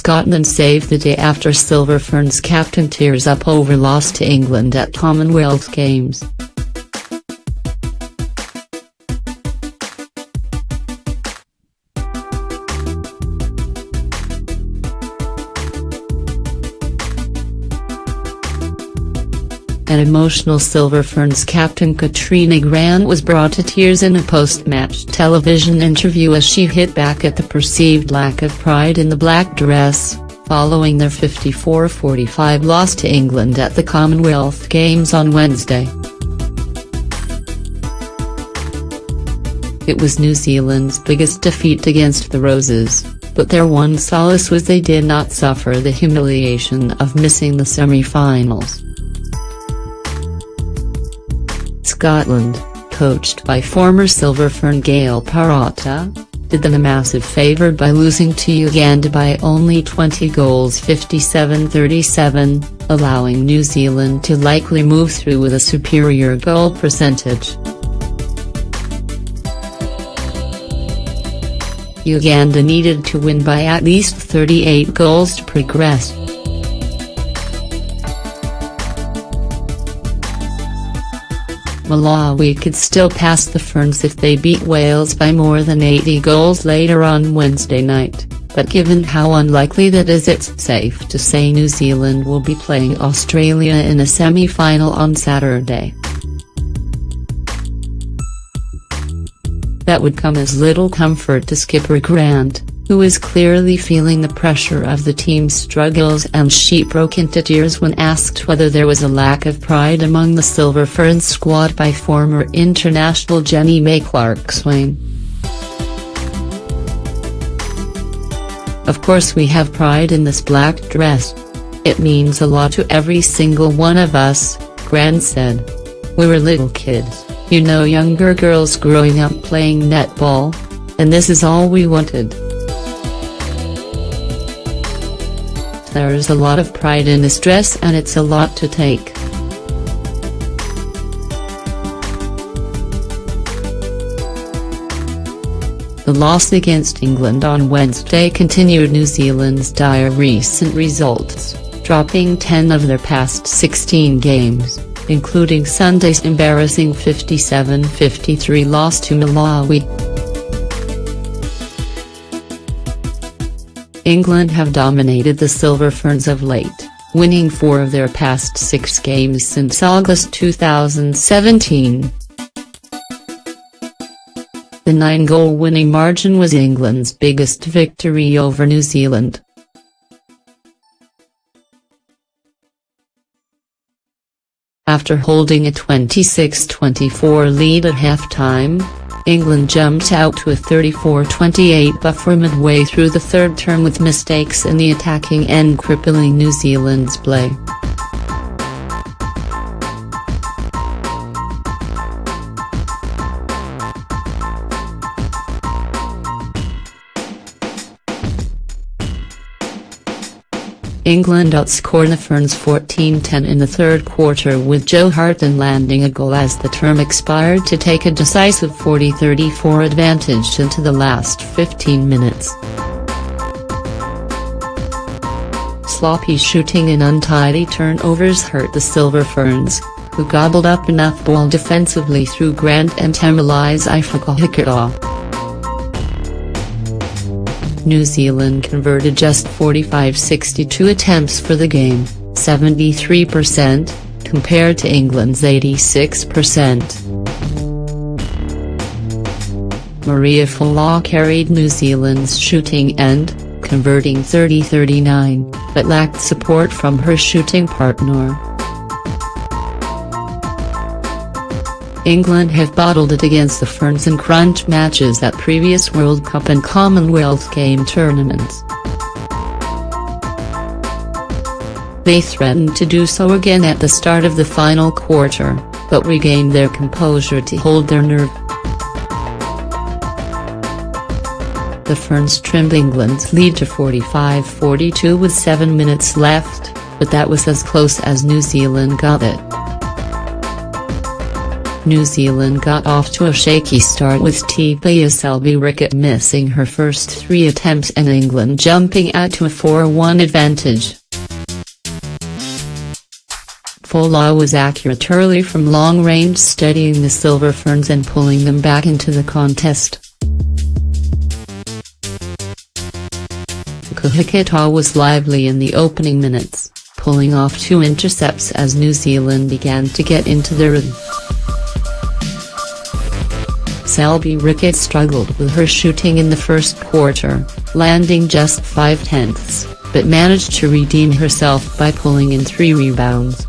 Scotland saved the day after Silver Ferns captain tears up over loss to England at Commonwealth Games. An emotional Silver Ferns captain Katrina Grant was brought to tears in a post-match television interview as she hit back at the perceived lack of pride in the black dress, following their 54-45 loss to England at the Commonwealth Games on Wednesday. It was New Zealand's biggest defeat against the Roses, but their one solace was they did not suffer the humiliation of missing the semi-finals. Scotland, coached by former Silver Fern Gail Parrott, did them a massive favour by losing to Uganda by only 20 goals 57-37, allowing New Zealand to likely move through with a superior goal percentage. Uganda needed to win by at least 38 goals to progress. Malawi could still pass the Ferns if they beat Wales by more than 80 goals later on Wednesday night, but given how unlikely that is, it's safe to say New Zealand will be playing Australia in a semi-final on Saturday. That would come as little comfort to skipper Grant, who is clearly feeling the pressure of the team's struggles, and she broke into tears when asked whether there was a lack of pride among the Silver Ferns squad by former international Jenny May Clark-Swain. "Of course we have pride in this black dress. It means a lot to every single one of us," Grant said. "We were little kids, younger girls growing up playing netball, and this is all we wanted. There's a lot of pride in this dress and it's a lot to take." The loss against England on Wednesday continued New Zealand's dire recent results, dropping 10 of their past 16 games, including Sunday's embarrassing 57-53 loss to Malawi. England have dominated the Silver Ferns of late, winning 4 of their past 6 games since August 2017. The 9-goal winning margin was England's biggest victory over New Zealand. After holding a 26-24 lead at half-time, England jumped out to a 34-28 buffer midway through the third term, with mistakes in the attacking end crippling New Zealand's play. England outscored the Ferns 14-10 in the third quarter, with Joe Harton landing a goal as the term expired to take a decisive 40-34 advantage into the last 15 minutes. Sloppy shooting and untidy turnovers hurt the Silver Ferns, who gobbled up enough ball defensively through Grant and Temeli's Ifeoluwa. New Zealand converted just 45-62 attempts for the game, 73%, compared to England's 86%. Maria Ifeoluwa carried New Zealand's shooting end, converting 30-39, but lacked support from her shooting partner. England have bottled it against the Ferns in crunch matches at previous World Cup and Commonwealth Game tournaments. They threatened to do so again at the start of the final quarter, but regained their composure to hold their nerve. The Ferns trimmed England's lead to 45-42 with 7 minutes left, but that was as close as New Zealand got it. New Zealand got off to a shaky start with Selby Rickett missing her first 3 attempts and England jumping out to a 4-1 advantage. Fola was accurate early from long range, steadying the Silver Ferns and pulling them back into the contest. Fukuhikita was lively in the opening minutes, pulling off 2 intercepts as New Zealand began to get into their rhythm. Selby Rickett struggled with her shooting in the first quarter, landing just 5 tenths, but managed to redeem herself by pulling in 3 rebounds.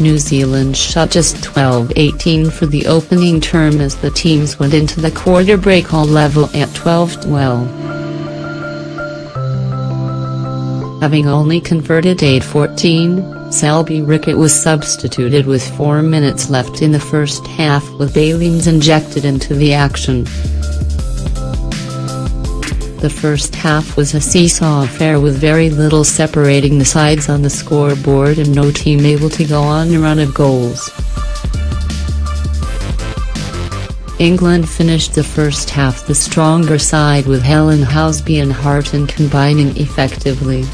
New Zealand shot just 12-18 for the opening term as the teams went into the quarter break all level at 12-12. Having only converted 8-14, Selby Rickett was substituted with 4 minutes left in the first half with Baileyms injected into the action. The first half was a seesaw affair with very little separating the sides on the scoreboard and no team able to go on a run of goals. England finished the first half the stronger side with Helen Housby and Harton combining effectively.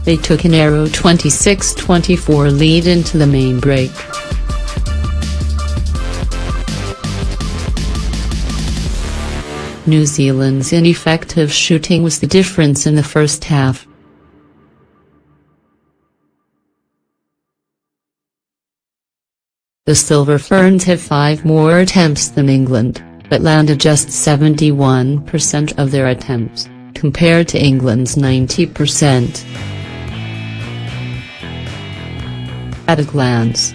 They took a narrow 26-24 lead into the main break. New Zealand's ineffective shooting was the difference in the first half. The Silver Ferns had 5 more attempts than England, but landed just 71% of their attempts, compared to England's 90%. At a glance.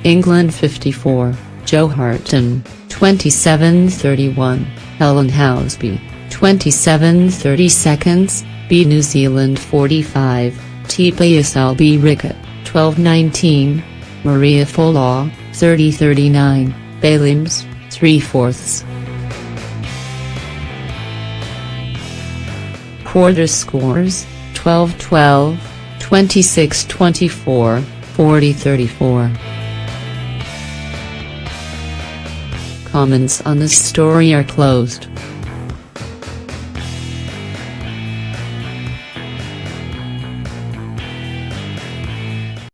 England 54, Jo Harton, 27-31, Helen Housby, 27-30, B. New Zealand 45, Selby Rickett, 12-19, Maria Fola, 30-39, Baileyms, 3/4. Quarter scores, 12-12, 26-24, 40-34. Comments on this story are closed.